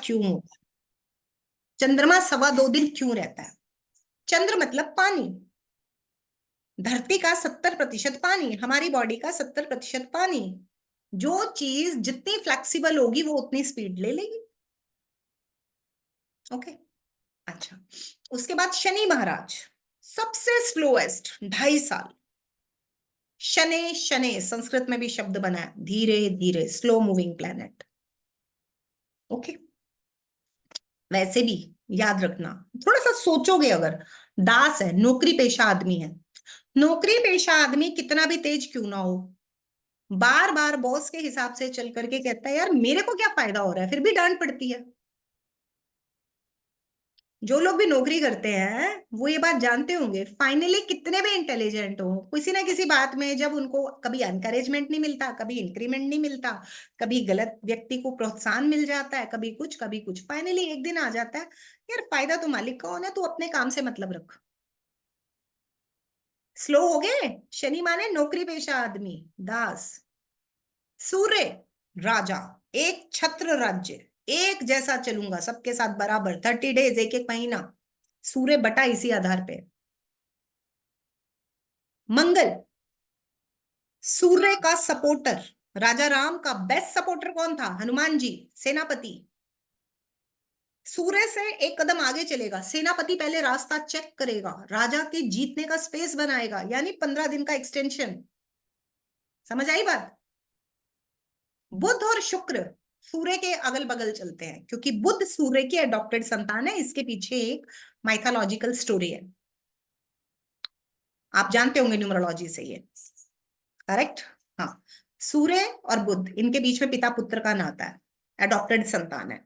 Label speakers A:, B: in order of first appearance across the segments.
A: क्यों होता है? चंद्रमा 2.25 दिन क्यों रहता है? चंद्र मतलब पानी, धरती का 70% पानी, हमारी बॉडी का 70% पानी। जो चीज जितनी फ्लेक्सिबल होगी वो उतनी स्पीड ले लेगी। ओके, अच्छा। उसके बाद शनि महाराज सबसे स्लोएस्ट, 2.5 साल। शने शने संस्कृत में भी शब्द बना है, धीरे धीरे, स्लो मूविंग प्लेनेट। ओके, वैसे भी याद रखना, थोड़ा सा सोचोगे अगर, दास है, नौकरी पेशा आदमी है, नौकरी पेशा आदमी कितना भी तेज क्यों ना हो, बार बार बॉस के हिसाब से चल करके कहता है यार मेरे को क्या फायदा हो रहा है, फिर भी डांट पड़ती है। जो लोग भी नौकरी करते हैं वो ये बात जानते होंगे, फाइनली कितने भी इंटेलिजेंट हो, किसी ना किसी बात में जब उनको कभी एनकरेजमेंट नहीं मिलता, कभी इंक्रीमेंट नहीं मिलता, कभी गलत व्यक्ति को प्रोत्साहन मिल जाता है, कभी कुछ, फाइनली एक दिन आ जाता है यार फायदा तो मालिक का होना, तू अपने काम से मतलब रख। स्लो हो गए। शनि माने नौकरी पेशा आदमी, दास। सूर्य राजा, एक छत्र राज्य, एक जैसा चलूंगा सबके साथ बराबर, 30 डेज, एक एक महीना। सूर्य बटा इसी आधार पे। मंगल सूर्य का सपोर्टर, राजा राम का बेस्ट सपोर्टर कौन था? हनुमान जी, सेनापति। सूर्य से एक कदम आगे चलेगा, सेनापति पहले रास्ता चेक करेगा, राजा के जीतने का स्पेस बनाएगा, यानी 15 दिन का एक्सटेंशन। समझ आई बात? बुध और शुक्र सूर्य के अगल बगल चलते हैं, क्योंकि बुध सूर्य की अडॉप्टेड संतान है, इसके पीछे एक माइथोलॉजिकल स्टोरी है, आप जानते होंगे न्यूमरोलॉजी से ये। करेक्ट। हाँ, सूर्य और बुध, इनके बीच में पिता पुत्र का नाता है, अडॉप्टेड संतान है।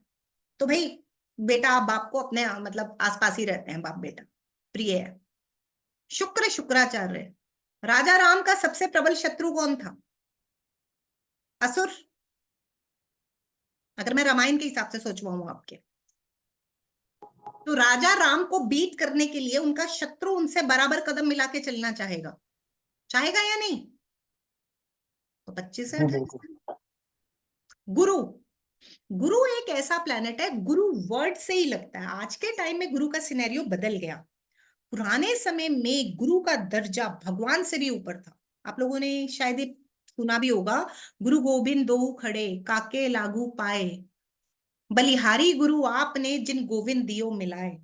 A: तो भाई बेटा बाप को अपने मतलब आसपास ही रहते हैं, बाप बेटा प्रिय है। शुक्र शुक्राचार्य, राजा राम का सबसे प्रबल शत्रु कौन था? असुर। अगर मैं रामायण के हिसाब से सोचवाऊं आपके, तो राजा राम को बीट करने के लिए उनका शत्रु उनसे बराबर कदम मिला के चलना चाहेगा, चाहेगा या नहीं? तो 25 से 28
B: बिल्कुल।
A: दिन। गुरु, गुरु एक ऐसा प्लेनेट है, गुरु वर्ड से ही लगता है, आज के टाइम में गुरु का सिनेरियो बदल गया। पुराने समय में गुरु का दर्जा भगवान से भी ऊपर था। आप लोगों ने शायद ही सुना भी होगा, गुरु गोविंद दो खड़े काके लागू पाए, बलिहारी गुरु आपने जिन गोविंद दियो मिलाए।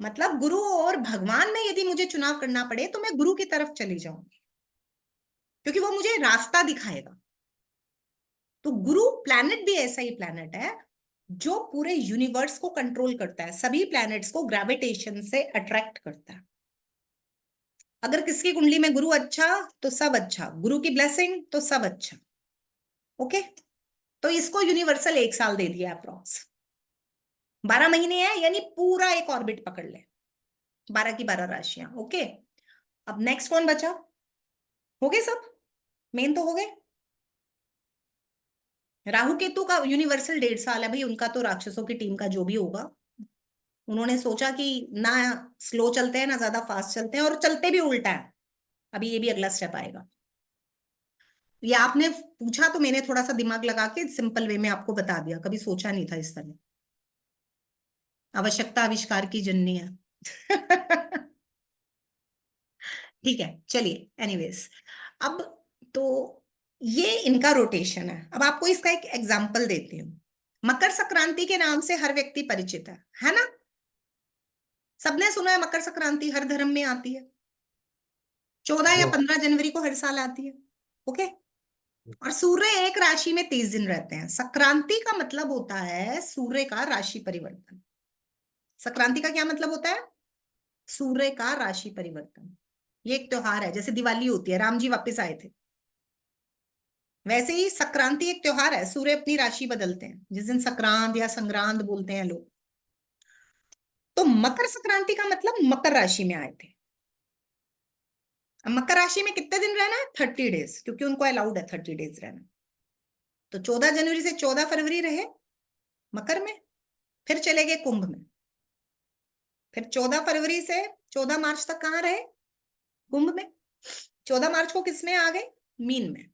A: मतलब गुरु और भगवान में यदि मुझे चुनाव करना पड़े तो मैं गुरु की तरफ चली जाऊंगी, क्योंकि वो मुझे रास्ता दिखाएगा। तो गुरु प्लैनेट भी ऐसा ही प्लैनेट है जो पूरे यूनिवर्स को कंट्रोल करता है, सभी प्लैनेट्स को ग्रेविटेशन से अट्रैक्ट करता है। अगर किसकी कुंडली में गुरु अच्छा तो सब अच्छा, गुरु की ब्लेसिंग तो सब अच्छा। ओके, तो इसको यूनिवर्सल 1 साल दे दिया अप्रॉक्स, 12 महीने है, यानी पूरा एक ऑर्बिट पकड़ ले, 12 की 12 राशियां। ओके, अब नेक्स्ट कौन बचा? हो गए सब, मेन तो हो गए। राहु केतु का यूनिवर्सल 1.5 साल है भाई, उनका तो राक्षसों की टीम का जो भी होगा, उन्होंने सोचा कि ना स्लो चलते हैं ना ज्यादा फास्ट चलते हैं, और चलते भी उल्टा है। अभी ये भी अगला स्टेप आएगा। ये आपने पूछा तो मैंने थोड़ा सा दिमाग लगा के सिंपल वे में आपको बता दिया, कभी सोचा नहीं था इस तरह। आवश्यकता आविष्कार की जननी है। ठीक है, चलिए, एनीवेज। अब तो ये इनका रोटेशन है, अब आपको इसका एक एग्जांपल देती हूँ। मकर संक्रांति के नाम से हर व्यक्ति परिचित है ना? सबने सुना है मकर संक्रांति हर धर्म में आती है, 14 या 15 जनवरी को हर साल आती है। ओके, और सूर्य एक राशि में 30 दिन रहते हैं। संक्रांति का मतलब होता है सूर्य का राशि परिवर्तन। संक्रांति का क्या मतलब होता है? सूर्य का राशि परिवर्तन। ये एक त्योहार है, जैसे दिवाली होती है, राम जी वापस आए थे, वैसे ही संक्रांति एक त्योहार है, सूर्य अपनी राशि बदलते हैं जिस दिन संक्रांत या संग्रांत बोलते हैं लोग। तो मकर संक्रांति का मतलब मकर राशि में आए थे। अब मकर राशि में कितने दिन रहना है? 30 डेज, क्योंकि उनको अलाउड है 30 डेज रहना। तो 14 जनवरी से 14 फरवरी रहे मकर में, फिर चले गए कुंभ में, फिर 14 फरवरी से 14 मार्च तक कहाँ रहे? कुंभ में। 14 मार्च को किस में आ गए? मीन में,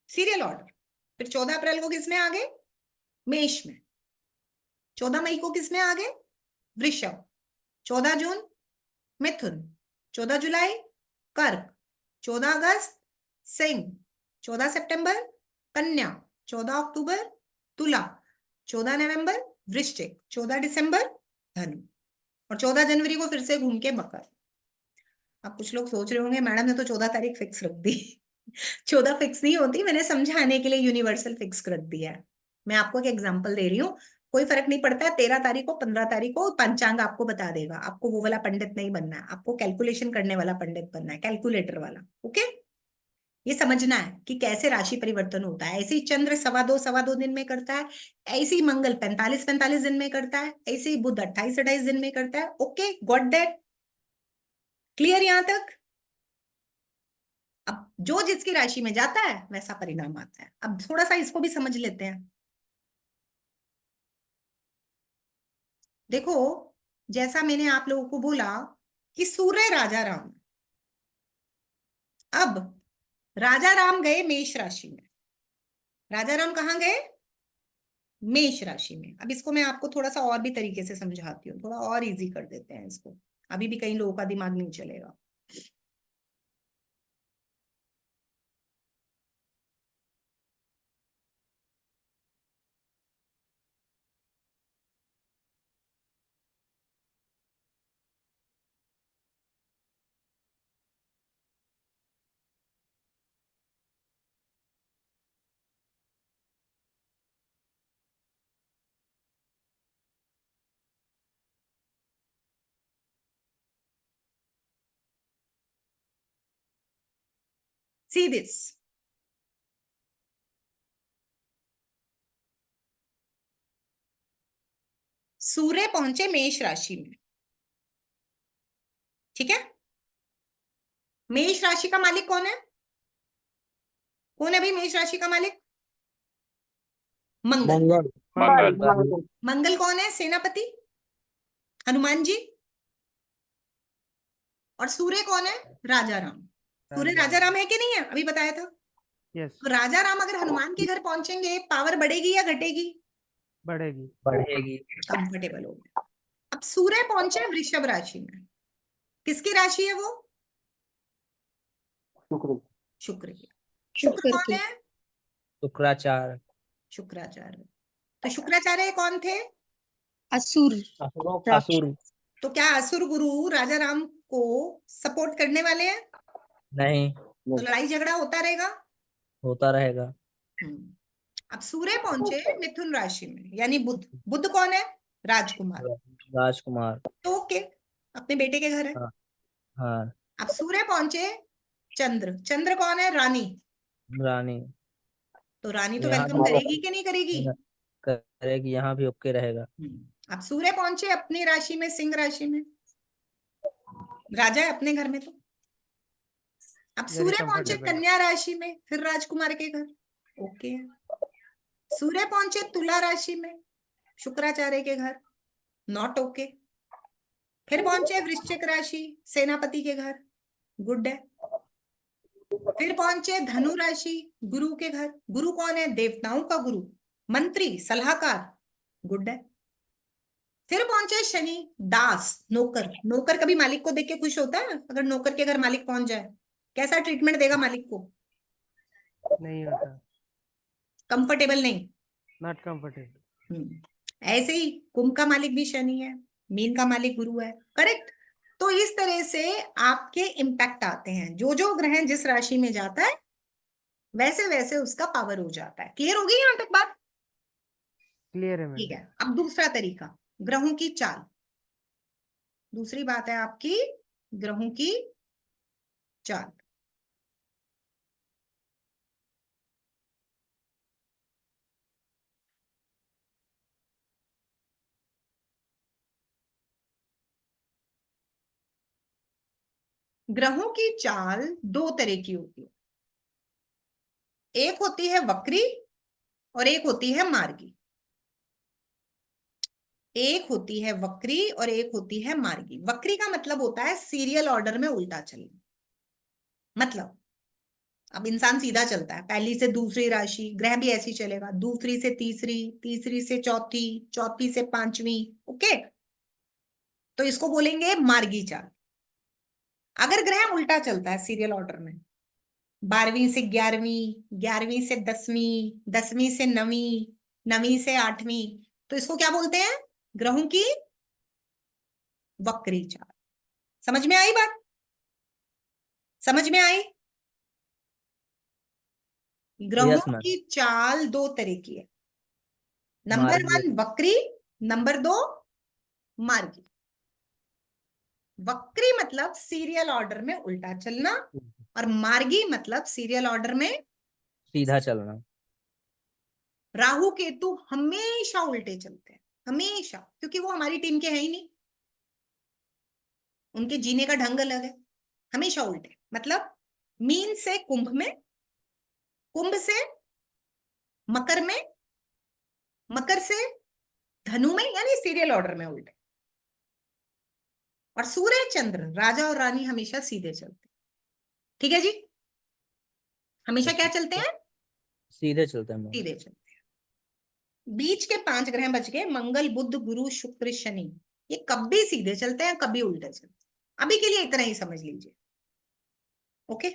A: सीरियल ऑर्डर। फिर 14 अप्रैल को किस में आ गए? मेष में। 14 मई को किसमें आ गए? वृषभ। 14 जून मिथुन। 14 जुलाई कर्क। 14 अगस्त सिंह। 14 सितंबर कन्या। 14 अक्टूबर तुला। 14 नवंबर वृश्चिक। 14 दिसंबर धनु। और 14 जनवरी को फिर से घूम के मकर। अब कुछ लोग सोच रहे होंगे मैडम ने तो 14 तारीख फिक्स रख दी। 14 फिक्स नहीं होती, मैंने समझाने के लिए यूनिवर्सल फिक्स रख दिया है। मैं आपको एक एग्जांपल दे रही हूँ, कोई फर्क नहीं पड़ता है। 13 तारीख को 15 तारीख को पंचांग आपको बता देगा। आपको वो वाला पंडित नहीं बनना है, आपको कैलकुलेशन करने वाला पंडित बनना है, कैलकुलेटर वाला। ओके, ये समझना है कि कैसे राशि परिवर्तन होता है। ऐसे ही चंद्र सवा दो दिन में करता है, ऐसे ही मंगल 45 दिन में करता है, ऐसे ही बुध 28 दिन में करता है। Okay, got that? क्लियर यहां तक? अब जो जिसकी राशि में जाता है वैसा परिणाम आता है। अब थोड़ा सा इसको भी समझ लेते हैं। देखो, जैसा मैंने आप लोगों को बोला कि सूर्य राजा राम, अब राजा राम गए मेष राशि में। राजा राम कहाँ गए? मेष राशि में। अब इसको मैं आपको थोड़ा सा और भी तरीके से समझाती हूँ, थोड़ा और इजी कर देते हैं इसको। अभी भी कई लोगों का दिमाग नहीं चलेगा। सी दिस, सूर्य पहुंचे मेष राशि में, ठीक है? मेष राशि का मालिक कौन है? कौन है भाई मेष राशि का मालिक? मंगल।
B: मंगल।
C: मंगल।
A: मंगल कौन है? सेनापति, हनुमान जी। और सूर्य कौन है? राजा राम। सूर्य राजा राम है कि नहीं है? अभी बताया था।
C: यस,
A: तो राजा राम अगर हनुमान के घर पहुंचेंगे, पावर बढ़ेगी या घटेगी?
C: बढ़ेगी।
B: बढ़ेगी।
A: कंफर्टेबल हो गया। अब सूर्य पहुंचे वृषभ राशि में। किसकी राशि है वो?
B: शुक्र।
A: शुक्र की। शुक्र
D: शुक्र
A: कौन
D: की।
A: है?
B: शुक्राचार्य।
A: शुक्राचार्य। तो शुक्राचार्य कौन थे?
D: असुर
B: असुरों
D: राक्षस।
B: असुर।
A: तो क्या असुर गुरु राजा राम को सपोर्ट करने वाले हैं?
B: नहीं।
A: तो लड़ाई झगड़ा होता रहेगा।
B: होता रहेगा।
A: अब सूर्य पहुंचे मिथुन राशि में, यानी बुध। बुध कौन है? राजकुमार।
B: राजकुमार।
A: तो ओके, अपने बेटे के घर है।
B: हाँ। हाँ।
A: अब सूर्य पहुंचे चंद्र। चंद्र कौन है? रानी।
B: रानी।
A: तो रानी तो
B: यहाँ
A: वेलकम
B: भी
A: करेगी कि नहीं करेगी?
B: करेगी, यहाँ भी ओके रहेगा।
A: अब सूर्य पहुंचे अपनी राशि में, सिंह राशि में। राजा है अपने घर में तो। अब
C: वेरी
A: सूर्य पहुंचे
C: कंफर्टेबल।
A: कन्या राशि में, फिर राजकुमार के घर। ओके है। सूर्य पहुंचे तुला राशि में, शुक्राचार्य के घर। Not okay. फिर पहुंचे वृश्चिक राशि, सेनापति के घर। गुड है। फिर पहुंचे धनु राशि, गुरु के घर। गुरु कौन है? देवताओं का गुरु, मंत्री, सलाहकार। गुड है। फिर पहुंचे शनि, दास, नौकर। नौकर कभी मालिक को देख के खुश होता है? अगर नौकर के घर मालिक पहुंच जाए, कैसा ट्रीटमेंट देगा मालिक को?
C: नहीं होता।
A: कंफर्टेबल नहीं।
C: Not comfortable.
A: ऐसे ही कुंभ का मालिक भी शनि है, मीन का मालिक गुरु है। करेक्ट। तो इस तरह से आपके इम्पैक्ट आते हैं। जो जो ग्रह जिस राशि में जाता है वैसे वैसे उसका पावर हो जाता है। क्लियर होगी यहां तक बात?
C: क्लियर है
A: ठीक
C: मैडम।
A: है। अब दूसरा तरीका, ग्रहों की चाल। दूसरी बात है आपकी ग्रहों की चाल। ग्रहों की चाल दो तरह की होती है। एक होती है वक्री और एक होती है मार्गी। एक होती है वक्री और एक होती है मार्गी। वक्री का मतलब होता है सीरियल ऑर्डर में उल्टा चलना। मतलब अब इंसान सीधा चलता है, पहली से दूसरी राशि, ग्रह भी ऐसी चलेगा, दूसरी से तीसरी, तीसरी से चौथी, चौथी से पांचवी। ओके, तो इसको बोलेंगे मार्गी चाल। अगर ग्रह उल्टा चलता है सीरियल ऑर्डर में, 12वीं से 11वीं, 11वीं से 10वीं, 10वीं से 9वीं, 9वीं से 8वीं, तो इसको क्या बोलते हैं? ग्रहों की वक्री चाल। समझ में आई बात? समझ में आई? ग्रहों
B: यस मैम।
A: की चाल दो तरह की है, नंबर
B: मार्गी
A: 1 वक्री, नंबर 2 मार्गी। वक्री मतलब सीरियल ऑर्डर में उल्टा चलना, और मार्गी मतलब सीरियल ऑर्डर में
B: सीधा चलना।
A: राहु केतु हमेशा उल्टे चलते हैं, हमेशा, क्योंकि वो हमारी टीम के हैं ही नहीं, उनके जीने का ढंग अलग है। हमेशा उल्टे मतलब मीन से कुंभ में, कुंभ से मकर में, मकर से धनु में, यानी सीरियल ऑर्डर में उल्टे। और सूर्य चंद्र राजा और रानी हमेशा सीधे चलते हैं। ठीक है जी, हमेशा क्या चलते हैं?
B: सीधे चलते हैं मैम।
A: सीधे चलते हैं। बीच के 5 ग्रह बच गए, मंगल बुध गुरु शुक्र शनि। ये कभी सीधे चलते हैं, कभी उल्टे चलते हैं। अभी के लिए इतना ही समझ लीजिए। ओके,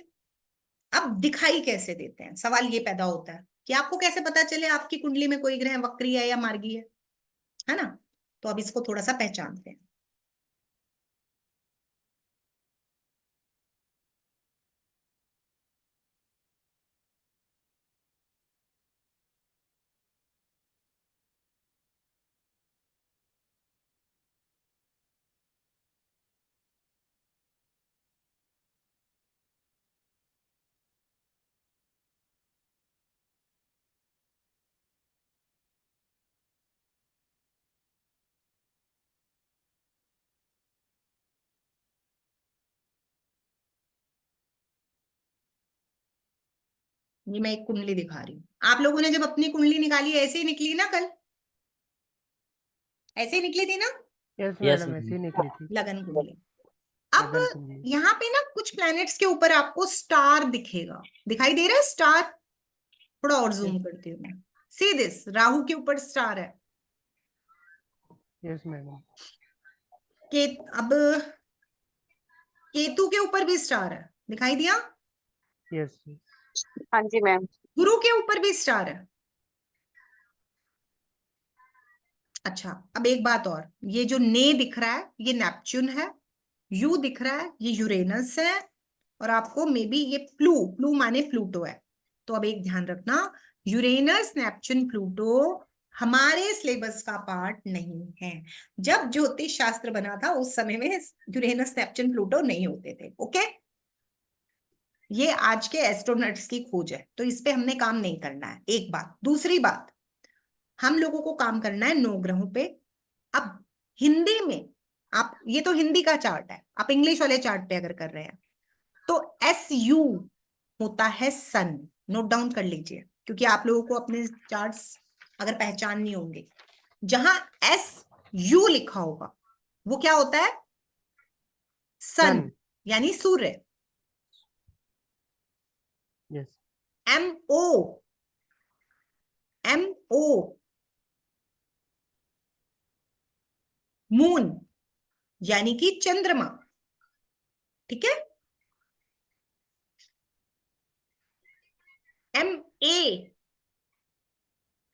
A: अब दिखाई कैसे देते हैं, सवाल ये पैदा होता है कि आपको कैसे पता चले आपकी कुंडली में कोई ग्रह वक्री है या मार्गी है ना? तो अब इसको थोड़ा सा पहचानते हैं। ये मैं एक कुंडली दिखा रही हूँ। आप लोगों ने जब अपनी कुंडली निकाली ऐसे ही निकली ना, कल ऐसे ही निकली थी ना,
C: यस
B: यस
C: मैडम, ऐसी
B: मैम।
C: निकली थी।
A: लगन कुंडली। अब
C: लगन कुंडली।
A: यहाँ पे ना कुछ प्लैनेट्स के ऊपर आपको स्टार दिखेगा, दिखाई दे रहा है स्टार? थोड़ा और जूम करती हूँ मैं। सी दिस, राहु के ऊपर स्टार है।
C: Yes madam.
A: के अब केतु के ऊपर भी स्टार है, दिखाई दिया?
C: यस।
D: हाँ जी मैम।
A: गुरु के ऊपर भी स्टार है। अच्छा, अब एक बात और, ये जो ने दिख रहा है ये नेपच्यून है, यू दिख रहा है ये यूरेनस है, और आपको मे बी ये प्लू, प्लू माने प्लूटो है। तो अब एक ध्यान रखना, यूरेनस नेपच्यून प्लूटो हमारे सिलेबस का पार्ट नहीं है। जब ज्योतिष शास्त्र बना था उस समय में यूरेनस नेपच्यून प्लूटो नहीं होते थे। ओके, ये आज के एस्ट्रोनॉट्स की खोज है, तो इस पे हमने काम नहीं करना है, एक बात। दूसरी बात, हम लोगों को काम करना है 9 ग्रहों पे। अब हिंदी में आप, ये तो हिंदी का चार्ट है, आप इंग्लिश वाले चार्ट पे अगर कर रहे हैं तो SU होता है सन। नोट डाउन कर लीजिए, क्योंकि आप लोगों को अपने चार्ट्स अगर पहचाननी होंगे, जहां SU लिखा होगा वो क्या होता है? सन, यानी सूर्य।
C: यस।
A: MO, MO मून, यानी कि चंद्रमा। ठीक है? MA,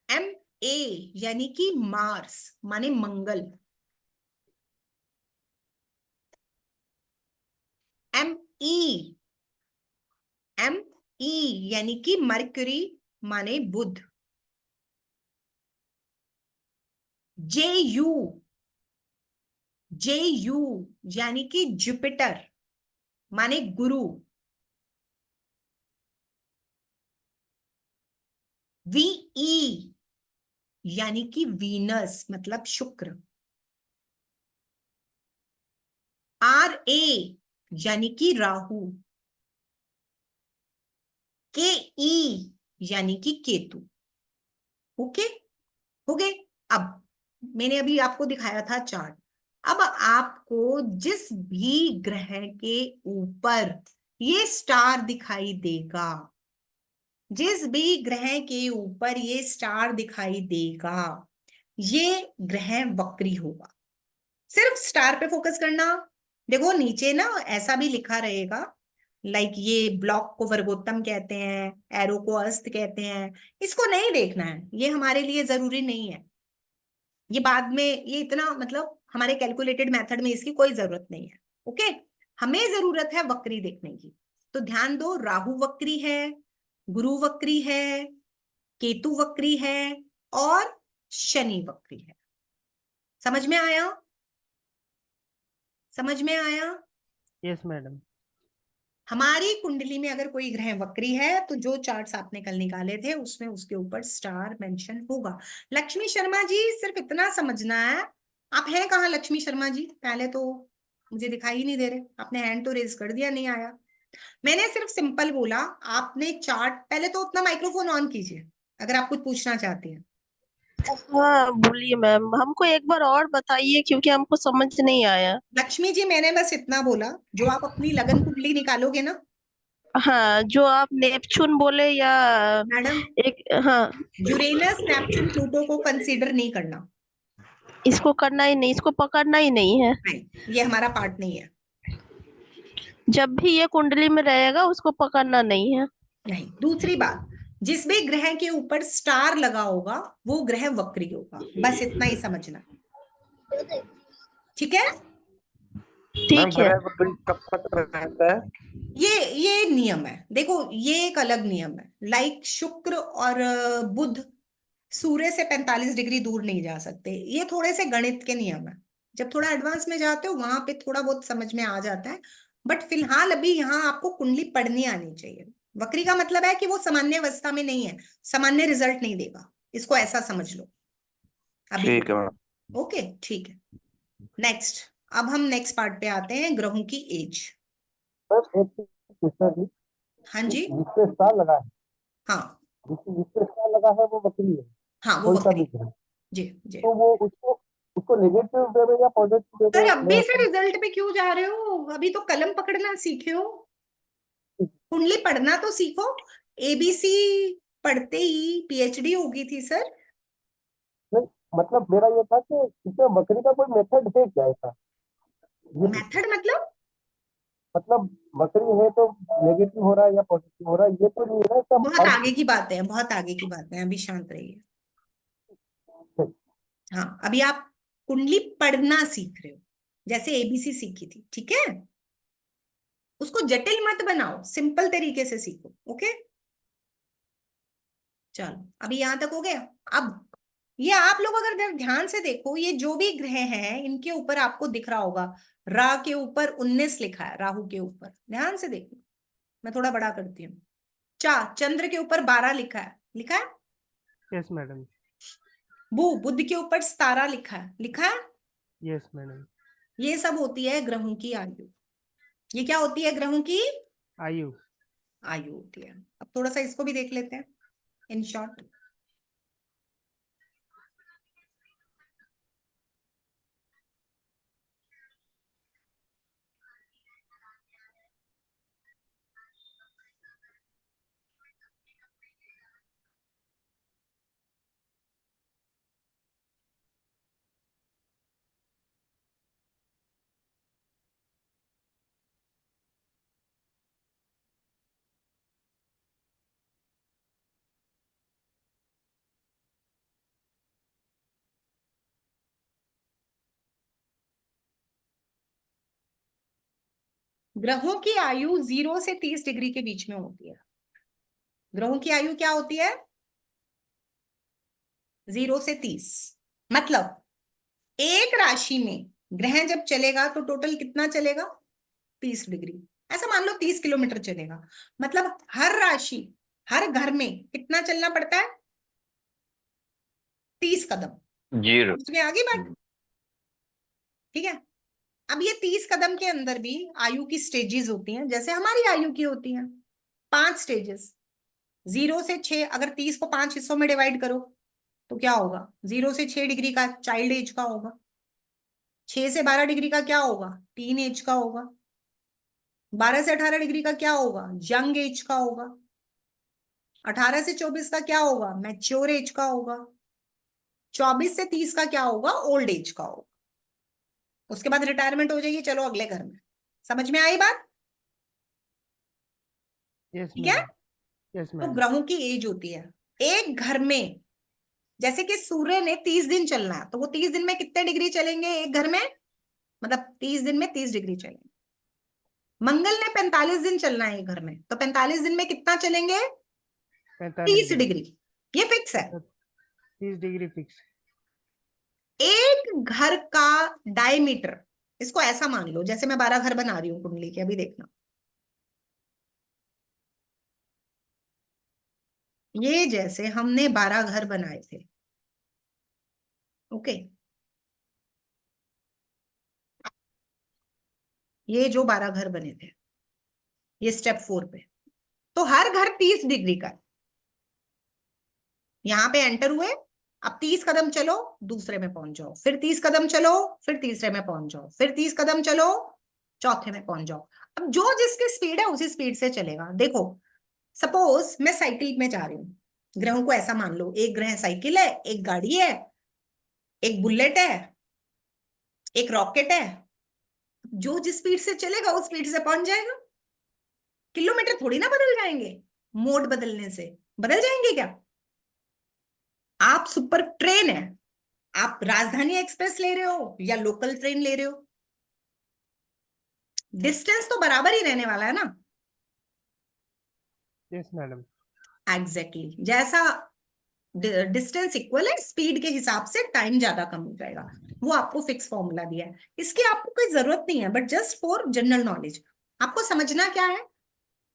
A: MA यानी कि मार्स माने मंगल। ME, ME यानी कि मरकरी माने बुध। JU, JU यानी कि जुपिटर माने गुरु। VE यानी कि वीनस मतलब शुक्र। RA यानी कि राहु। KE यानी कि केतु। ओके, हो गए। अब मैंने अभी आपको दिखाया था चार्ट, अब आपको जिस भी ग्रह के ऊपर ये स्टार दिखाई देगा, जिस भी ग्रह के ऊपर ये स्टार दिखाई देगा ये ग्रह वक्री होगा। सिर्फ स्टार पे फोकस करना। देखो नीचे ना ऐसा भी लिखा रहेगा, लाइक ये ब्लॉक को वर्गोत्तम कहते हैं, एरो को अस्त कहते हैं। इसको नहीं देखना है, ये हमारे लिए जरूरी नहीं है। ये बाद में, ये इतना मतलब हमारे कैलकुलेटेड मेथड में इसकी कोई जरूरत नहीं है। ओके, हमें जरूरत है वक्री देखने की। तो ध्यान दो, राहु वक्री है, गुरु वक्री है, केतु वक्री है और शनि वक्री है। समझ में आया? समझ में आया?
C: Yes, madam.
A: हमारी कुंडली में अगर कोई ग्रह वक्री है तो जो चार्ट्स आपने कल निकाले थे उसमें उसके ऊपर स्टार मेंशन होगा। लक्ष्मी शर्मा जी, सिर्फ इतना समझना है। आप हैं कहाँ लक्ष्मी शर्मा जी? पहले तो मुझे दिखाई ही नहीं दे रहे, आपने हैंड तो रेज कर दिया, नहीं आया। मैंने सिर्फ सिंपल बोला, आपने चार्ट पहले तो अपना माइक्रोफोन ऑन कीजिए अगर आप कुछ पूछना चाहती हैं।
E: हाँ बोलिए मैम, हमको एक बार और बताइए क्योंकि हमको समझ नहीं आया।
A: लक्ष्मी जी, मैंने बस इतना बोला, जो आप अपनी लगन कुंडली निकालोगे ना
E: हाँ, जो आप नेपच्यून बोले या
A: मैडम,
E: एक, हाँ
A: यूरेनस नेपच्यून प्लूटो को कंसीडर नहीं करना।
E: इसको करना ही नहीं, इसको पकड़ना ही नहीं है।
A: नहीं, ये हमारा पार्ट नहीं है।
E: जब भी ये कुंडली में रहेगा उसको पकड़ना नहीं है।
A: नहीं। दूसरी बात, जिस भी ग्रह के ऊपर स्टार लगा होगा वो ग्रह वक्री होगा, बस इतना ही समझना। ठीक है?
E: ठीक है।
F: कब तक रहता है?
A: ये नियम है, देखो ये एक अलग नियम है। लाइक शुक्र और बुध सूर्य से 45 डिग्री दूर नहीं जा सकते। ये थोड़े से गणित के नियम है, जब थोड़ा एडवांस में जाते हो वहां पे थोड़ा बहुत समझ में आ जाता है। बट फिलहाल अभी यहाँ आपको कुंडली पढ़नी आनी चाहिए। वक्री का मतलब है कि वो सामान्य अवस्था में नहीं है, सामान्य रिजल्ट नहीं देगा, इसको ऐसा समझ लो अभी।
F: ठीक है मैडम।
A: ओके, ठीक है। नेक्स्ट, अब हम नेक्स्ट पार्ट पे आते हैं, ग्रहों की एज। हाँ जी,
G: जिसपे स्टार लगा है,
A: हाँ
G: जिसपे स्टार लगा है वो वक्री है,
A: हाँ, वो
G: कोई सा
A: वक्री।
G: भी ग्रह।
A: जी जी।
G: तो वो उसको उसको नेगेटिव वे में या पॉजिटिव वे
A: सर
G: में
A: अब
G: ले
A: भी से
G: सकते
A: रिजल्ट पे क्यों जा रहे हो? अभी तो कलम पकड़ना सीखे हो, कुंडली पढ़ना तो सीखो। एबीसी पढ़ते ही पीएचडी होगी थी सर।
G: नहीं, मतलब मेरा ये था कि इसमें वक्री का कोई मेथड है क्या ऐसा, ये
A: मेथड
G: मतलब वक्री है तो नेगेटिव हो रहा है या पॉजिटिव हो रहा है, ये तो नहीं है ना सब
A: बहुत
G: अर्थ
A: आगे की बातें हैं, बहुत आगे की बातें हैं, अभी शांत रहिए। हाँ, अभी आप कुंडली पढ़ना सीख रहे हो, जैसे एबीसी सीखी थी, ठीक है? उसको जटिल मत बनाओ, सिंपल तरीके से सीखो। ओके, चलो अभी यहां तक हो गया। अब ये आप लोग अगर ध्यान से देखो, ये जो भी ग्रह हैं इनके ऊपर आपको दिख रहा होगा, रा के ऊपर 19 लिखा है, राहु के ऊपर ध्यान से देखो, मैं थोड़ा बड़ा करती हूँ। चंद्र के ऊपर 12 लिखा है, लिखा है।
C: Yes, madam.
A: बुध के ऊपर 17 लिखा है, लिखा है।
C: Yes, madam.
A: ये सब होती है ग्रहों की आयु। ये क्या होती है? ग्रहों की
C: आयु।
A: आयु होती है। अब थोड़ा सा इसको भी देख लेते हैं इन शॉर्ट। ग्रहों की आयु 0 से 30 डिग्री के बीच में होती है। ग्रहों की आयु क्या होती है? 0 से 30। मतलब एक राशि में ग्रह जब चलेगा तो टोटल कितना चलेगा? 30 डिग्री। ऐसा मान लो 30 किलोमीटर चलेगा। मतलब हर राशि, हर घर में कितना चलना पड़ता है? 30 कदम।
F: जीरो।
A: समझ में आ गई बात? ठीक है। अब ये 30 कदम के अंदर भी आयु की स्टेजेस होती हैं, जैसे हमारी आयु की होती हैं। 5 स्टेजेस। 0 से 6, अगर 30 को 5 हिस्सों में डिवाइड करो तो क्या होगा? 0 से 6 डिग्री का चाइल्ड एज का होगा, 6 से 12 डिग्री का क्या होगा? टीन एज का होगा, 12 से 18 डिग्री का क्या होगा? यंग एज का होगा, 18 से 24 का क्या होगा? मैच्योर एज का होगा। 24 से 30 का क्या होगा? ओल्ड एज का होगा। उसके बाद रिटायरमेंट हो जाएगी, चलो अगले घर में। समझ में आई बात?
C: यस
A: ठीक है।
C: मैडम। यस
A: तो
C: मैडम।
A: ग्रहों की एज होती है एक घर में। जैसे कि सूर्य ने 30 दिन चलना है, तो वो 30 दिन में कितने डिग्री चलेंगे एक घर में? मतलब 30 दिन में 30 डिग्री चलेंगे। मंगल ने 45 दिन चलना है एक घर में, तो 45 दिन में कितना चलेंगे?
C: 45
A: 30 डिग्री। ये फिक्स है।
C: 30 डिग्री फिक्स।
A: एक घर का डायमीटर, इसको ऐसा मान लो जैसे मैं 12 घर बना रही हूँ कुंडली के, अभी देखना। ये जैसे हमने 12 घर बनाए थे, ओके। ये जो 12 घर बने थे, ये स्टेप 4 पे, तो हर घर 30 डिग्री का है। यहां पे एंटर हुए, अब 30 कदम चलो, दूसरे में पहुंच जाओ, फिर 30 कदम चलो, फिर तीसरे में पहुंच जाओ, फिर 30 कदम चलो, चौथे में पहुंच जाओ। अब जो जिसकी स्पीड है उसी स्पीड से चलेगा। देखो, सपोज मैं साइकिल में जा रही हूँ, ग्रहों को ऐसा मान लो, एक ग्रह साइकिल है, एक गाड़ी है, एक बुलेट है, एक रॉकेट है। जो जिस स्पीड से चलेगा उस स्पीड से पहुंच जाएगा। किलोमीटर थोड़ी ना बदल जाएंगे, मोड बदलने से बदल जाएंगे क्या? आप सुपर ट्रेन है, आप राजधानी एक्सप्रेस ले रहे हो या लोकल ट्रेन ले रहे हो, डिस्टेंस तो बराबर ही रहने वाला है ना।
C: Yes madam.
A: एग्जैक्टली जैसा डिस्टेंस इक्वल है, स्पीड के हिसाब से टाइम ज्यादा कम हो जाएगा। वो आपको फिक्स फॉर्मूला दिया है, इसकी आपको कोई जरूरत नहीं है, but just for general knowledge आपको समझना क्या है।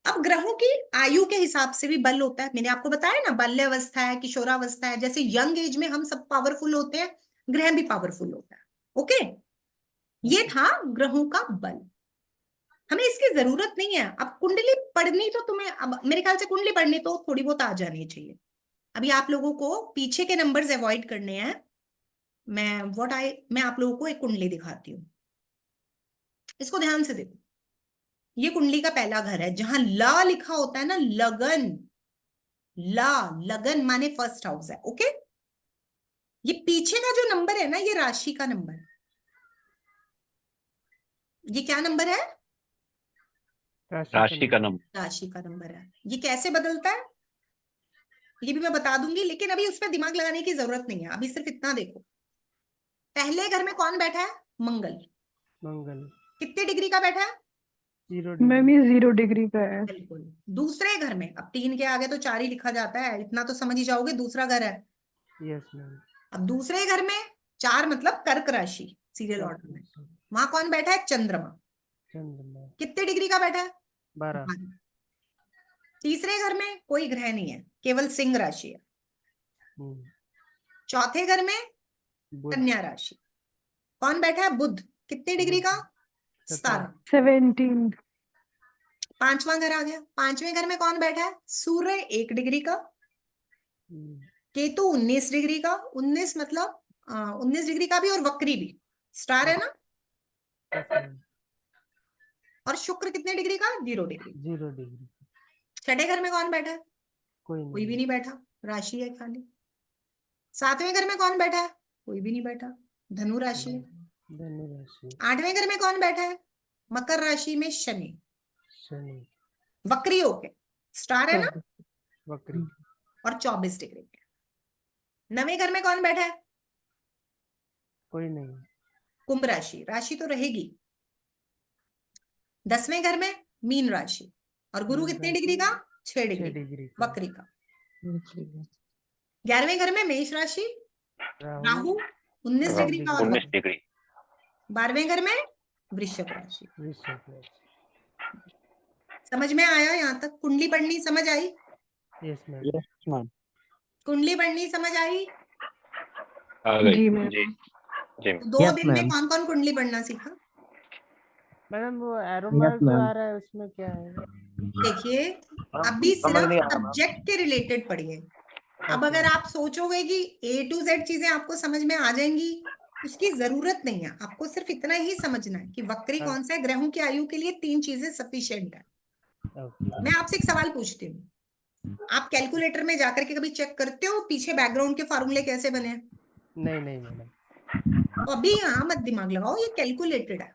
A: अब ग्रहों की आयु के हिसाब से भी बल होता है। मैंने आपको बताया ना, बाल्यावस्था है, किशोरावस्था है। जैसे यंग एज में हम सब पावरफुल होते हैं, ग्रह भी पावरफुल होता है। ओके, ये था ग्रहों का बल। हमें इसकी जरूरत नहीं है। अब कुंडली पढ़नी तो तुम्हें, अब मेरे ख्याल से कुंडली पढ़नी तो थोड़ी बहुत आ जानी चाहिए। अभी आप लोगों को पीछे के नंबर्स अवॉइड करने हैं। मैं आप लोगों को एक कुंडली दिखाती हूँ, इसको ध्यान से देखो। ये कुंडली का पहला घर है, जहां ला लिखा होता है ना, लगन। ला, लगन माने फर्स्ट हाउस है, ओके। ये पीछे का जो नंबर है ना, ये राशि का नंबर है। ये क्या नंबर है?
C: राशि का नंबर।
A: राशि का नंबर है। ये कैसे बदलता है ये भी मैं बता दूंगी, लेकिन अभी उस पर दिमाग लगाने की जरूरत नहीं है। अभी सिर्फ इतना देखो, पहले घर में कौन बैठा है? मंगल।
C: मंगल
A: कितने डिग्री का बैठा है?
C: 0
H: मैम
C: डिग्री।
H: ये 0 डिग्री का है।
A: बिल्कुल। दूसरे घर में, अब 3 के आगे तो 4 ही लिखा जाता है, इतना तो समझ ही जाओगे, दूसरा घर है।
C: Yes ma'am.
A: अब दूसरे घर में 4 मतलब कर्क राशि, सीरियल ऑर्डर में। वहां कौन बैठा है? चंद्रमा।
C: चंद्रमा
A: कितने डिग्री का बैठा है?
C: 12।
A: 12। तीसरे घर में कोई ग्रह नहीं है, केवल सिंह राशि है। चौथे घर में
C: बुध
A: कन्या राशि, कौन बैठा है? बुध। कितने डिग्री का? 17।
H: 17।
A: पांचवा घर आ गया। पांचवें घर में कौन बैठा है? सूर्य 1 डिग्री का, केतु 19 डिग्री का। 19 मतलब 19 डिग्री का भी और वक्री भी, स्टार है ना। और शुक्र कितने डिग्री का? 0 डिग्री।
C: 0 डिग्री।
A: छठे घर में कौन बैठा है?
C: कोई
A: कोई भी
C: नहीं।
A: नहीं बैठा, राशि है खाली। सातवें घर में कौन बैठा है? कोई भी नहीं बैठा, धनु राशि है।
C: धनु राशि।
A: आठवें घर में कौन बैठा है? मकर राशि में शनि,
C: शनि
A: वक्री होके, स्टार है ना,
C: वक्री।
A: और 24 डिग्री पे। नवें घर में कौन बैठा है?
C: कोई नहीं।
A: कुंभ राशि, राशि तो रहेगी। 10वें घर में मीन राशि, और गुरु कितने डिग्री का? 6
C: 6
A: डिग्री
C: डिग्री का।
A: वक्री का। 11वें घर में मेष राशि, राहु 19 डिग्री का और
C: 19 डिग्री।
A: 12वें घर में वृश्चिक राशि।
C: वृश्चिक राशि।
A: समझ में आया यहाँ तक? कुंडली पढ़नी समझ आई?
C: Yes ma'am.
F: Yes ma'am.
A: कुंडली पढ़नी समझ आई?
C: आ गई।
H: जी मैम।
C: जी।
A: 2
B: Yes,
A: दिन में
B: ma'am.
A: कौन कौन कुंडली पढ़ना सीखा?
C: मैडम वो एरो
B: Yes,
C: मार्क जो
B: ma'am.
C: आ रहा है उसमें क्या है?
A: देखिए, अभी
F: समझ
A: सिर्फ
F: नहीं आ रहा मैम।
A: सब्जेक्ट के रिलेटेड पढ़िए। अब
C: Okay.
A: अगर आप सोचोगे कि A to Z चीजें आपको समझ में आ जाएंगी, उसकी जरूरत नहीं है। आपको सिर्फ इतना ही समझना है कि वक्री
C: हाँ।
A: कौन सा है। ग्रहों की आयु के लिए 3 चीजें सफिशिएंट है।
C: Okay.
A: मैं आपसे एक सवाल पूछती हूँ, आप कैलकुलेटर में जाकर के कभी चेक करते हो पीछे बैकग्राउंड के फॉर्मूले कैसे बने हैं?
C: नहीं नहीं मैडम।
A: तो अभी यहाँ मत दिमाग लगाओ, ये कैलकुलेटेड है।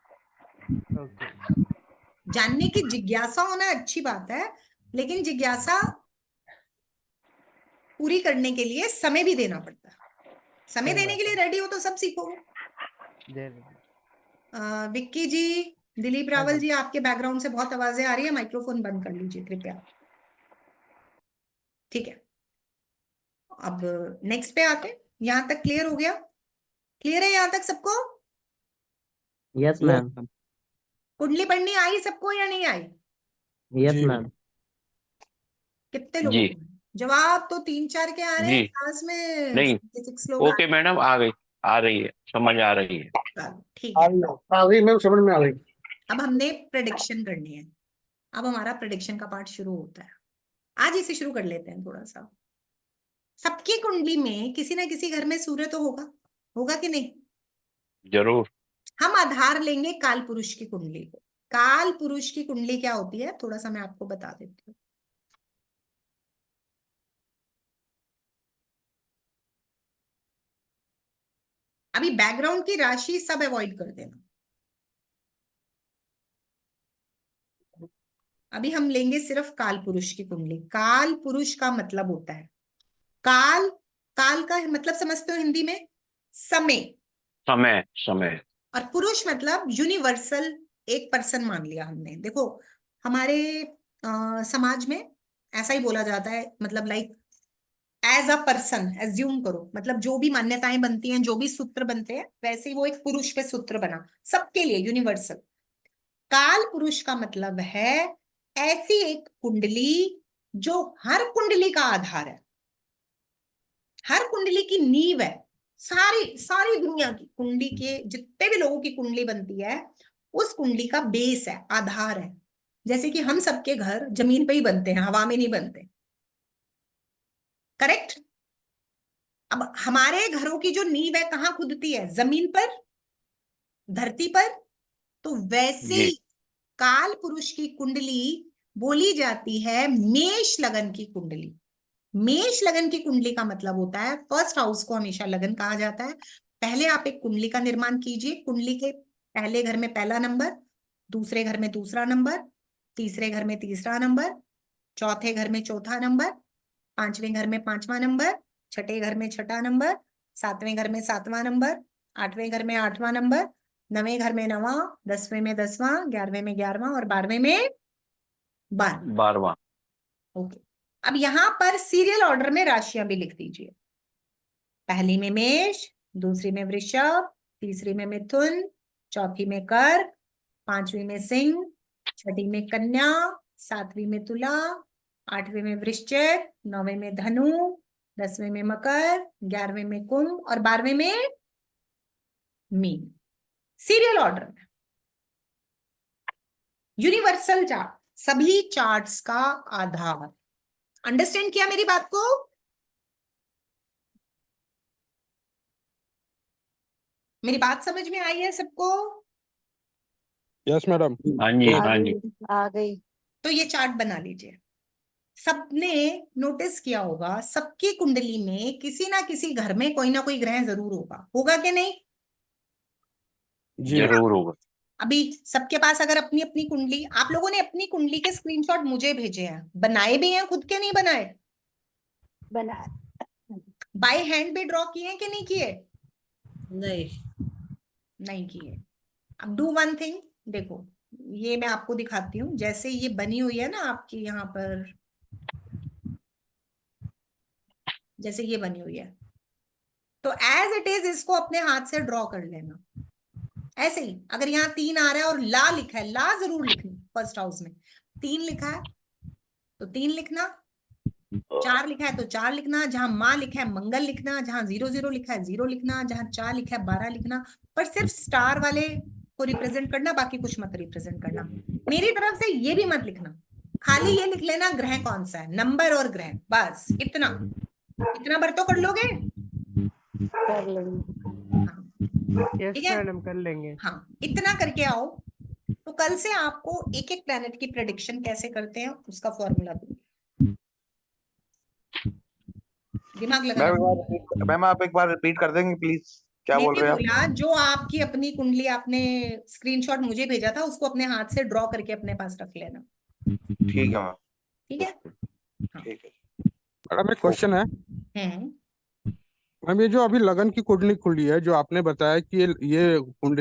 C: ओके।
A: जानने की जिज्ञासा होना अच्छी बात है, लेकिन जिज्ञासा पूरी करने के लिए समय भी देना पड़ता है। समय
C: सही
A: देने
C: बात
A: के लिए रेडी हो तो सब सीखोगे।
C: दे दे।
A: विक्की जी, दिलीप
C: हाँ
A: रावल
C: जी।
A: जी, आपके बैकग्राउंड से बहुत आवाजें आ रही है, माइक्रोफोन बंद कर लीजिए कृपया। ठीक है, अब नेक्स्ट पे आते हैं। यहाँ तक क्लियर हो गया? क्लियर है यहाँ तक सबको?
B: Yes ma'am.
A: कुंडली पढ़नी आई सबको या नहीं आई?
B: यस
F: जी
B: मैम।
A: कितने लोगों
C: जी।
A: को? जवाब तो 3-4 के आ रहे हैं
C: जी
A: क्लास में,
C: नहीं
A: 6 लोग
C: ओके मैडम आ गई, आ रही है, समझ आ रही है।
A: ठीक
G: आ
A: है।
G: गई मैम, समझ में आ गई।
A: अब हमने प्रेडिक्शन करनी है। अब हमारा प्रेडिक्शन का पार्ट शुरू होता है। आज इसे शुरू कर लेते हैं थोड़ा सा। सबकी कुंडली में किसी ना किसी घर में सूर्य तो होगा, होगा कि नहीं?
C: जरूर।
A: हम आधार लेंगे काल पुरुष की कुंडली को। काल पुरुष की कुंडली क्या होती है थोड़ा सा मैं आपको बता देती हूँ। अभी बैकग्राउंड की राशि सब अवॉइड कर देना। अभी हम लेंगे सिर्फ काल पुरुष की कुंडली। काल पुरुष का मतलब होता है काल, काल का मतलब समझते हो हिंदी में? समय।
C: समय समय।
A: और पुरुष मतलब यूनिवर्सल, एक पर्सन मान लिया हमने। देखो हमारे समाज में ऐसा ही बोला जाता है, मतलब like as a person assume करो, मतलब जो भी मान्यताएं बनती हैं, जो भी सूत्र बनते हैं, वैसे ही वो एक पुरुष पे सूत्र बना सबके लिए यूनिवर्सल। काल पुरुष का मतलब है ऐसी एक कुंडली जो हर कुंडली का आधार है, हर कुंडली की नींव है। सारी सारी दुनिया की कुंडली के जितने भी लोगों की कुंडली बनती है, उस कुंडली का बेस है, आधार है। जैसे कि हम सबके घर जमीन पे ही बनते हैं, हवा में नहीं बनते। करेक्ट? अब हमारे घरों की जो नींव है कहाँ खुदती है? जमीन पर, धरती पर। तो वैसे
C: जी
A: ही काल पुरुष की कुंडली बोली जाती है मेष लगन की कुंडली। मेष लगन की कुंडली का मतलब होता है, फर्स्ट हाउस को हमेशा लगन कहा जाता है। पहले आप एक कुंडली का निर्माण कीजिए। कुंडली के पहले घर में पहला नंबर, दूसरे घर में दूसरा नंबर, तीसरे घर में तीसरा नंबर, चौथे घर में चौथा नंबर, पांचवें घर में पांचवा नंबर, छठे घर में छठा नंबर, सातवें घर में सातवां नंबर, आठवें घर में आठवां नंबर, नवें घर में नवा, 10वें में 10वां, 11वें में 11वां और 12वें में 12वां।
C: 12वां।
A: ओके, अब यहां पर सीरियल ऑर्डर में राशियां भी लिख दीजिए। पहली में मेष, दूसरी में वृषभ, तीसरी में मिथुन, चौथी में कर्क, पांचवी में सिंह, छठी में कन्या, सातवीं में तुला, आठवें में वृश्चिक, नौवें में धनु, 10वें में मकर, 11वें में कुंभ और 12वें में मीन। सीरियल ऑर्डर में, यूनिवर्सल चार्ट, सभी चार्ट्स का आधार। अंडरस्टैंड किया मेरी बात को? मेरी बात समझ में आई है सबको?
F: Yes madam.
C: हाँ जी हाँ जी।
D: आ गई।
A: तो ये चार्ट बना लीजिए। सबने नोटिस किया होगा सबकी कुंडली में किसी ना किसी घर में कोई ना कोई ग्रह जरूर होगा, होगा कि नहीं?
F: जी
C: जरूर होगा।
A: अभी सबके पास अगर अपनी अपनी कुंडली, आप लोगों ने अपनी कुंडली के स्क्रीनशॉट मुझे भेजे हैं, बनाए भी हैं, खुद के नहीं बनाए?
D: बना
A: बाय हैंड भी ड्रॉ किए कि नहीं किए?
D: नहीं।
A: नहीं किए। अब डू वन थिंग, देखो ये मैं आपको दिखाती हूँ। जैसे ये बनी हुई है ना आपकी यहाँ पर, जैसे ये बनी हुई है, तो एज इट इज इसको अपने हाथ से ड्रॉ कर लेना। ऐसे ही अगर यहाँ 3 आ रहा है और ला लिखा है, ला जरूर लिखना। फर्स्ट हाउस में 3 लिखा है तो 3 लिखना, 4 लिखा है तो 4 लिखना, जहां माँ लिखा है मंगल लिखना, जहां 00 लिखा है 0 लिखना, जहां 4 लिखा है 12 लिखना। पर सिर्फ स्टार वाले को रिप्रेजेंट करना, बाकी कुछ मत रिप्रेजेंट करना। मेरी तरफ से ये भी मत लिखना, खाली ये लिख लेना ग्रह कौन सा है, नंबर और ग्रह, बस इतना। इतना बार तो कर लोगे?
D: कर लेंगे।
A: हाँ,
C: यस
A: ठीक है।
C: मैडम कर लेंगे।
A: हाँ, इतना करके आओ। तो कल से आपको एक एक प्लैनेट की प्रेडिक्शन कैसे करते हैं उसका फॉर्मूला दूंगी। दिमाग लगाना।
I: मैम आप एक बार रिपीट कर देंगे प्लीज, क्या बोल
A: मैंने
I: रहे हैं आप?
A: बोला जो आपकी अपनी कुंडली आपने स्क्रीनशॉट मुझे भेजा था उसको अपने हाथ से ड्रॉ करके अपने पास रख लेना।
I: ठीक है मैम,
A: ठीक है।
I: ठीक है।
F: मैडम एक क्वेश्चन है।
A: हम्म।
F: मैम ये जो अभी लगन की कुंडली खुली है, जो आपने बताया कि ये कुंडली